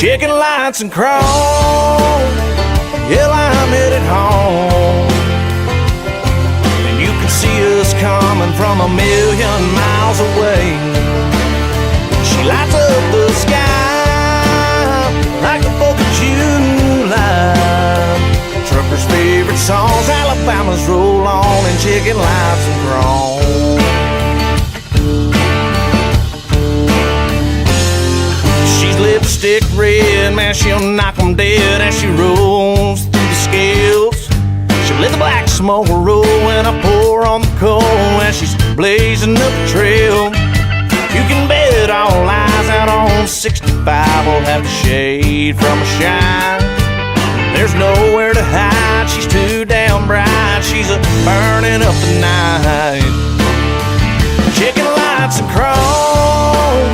Chicken lights and chrome, yeah, I'm headed home. And you can see us coming from 1,000,000 miles away. She lights up the sky like the 4th of July. Trucker's favorite songs, Alabama's roll on, and chicken lights and chrome. She's lipstick red, man, she'll knock 'em dead as she rolls through the scales. She'll let the black smoke roll when I pour on the coal as she's blazing up the trail. You can bet all eyes out on 65 will have the shade from a shine. There's nowhere to hide, she's too damn bright. She's a burning up the night. Chicken lights and chrome,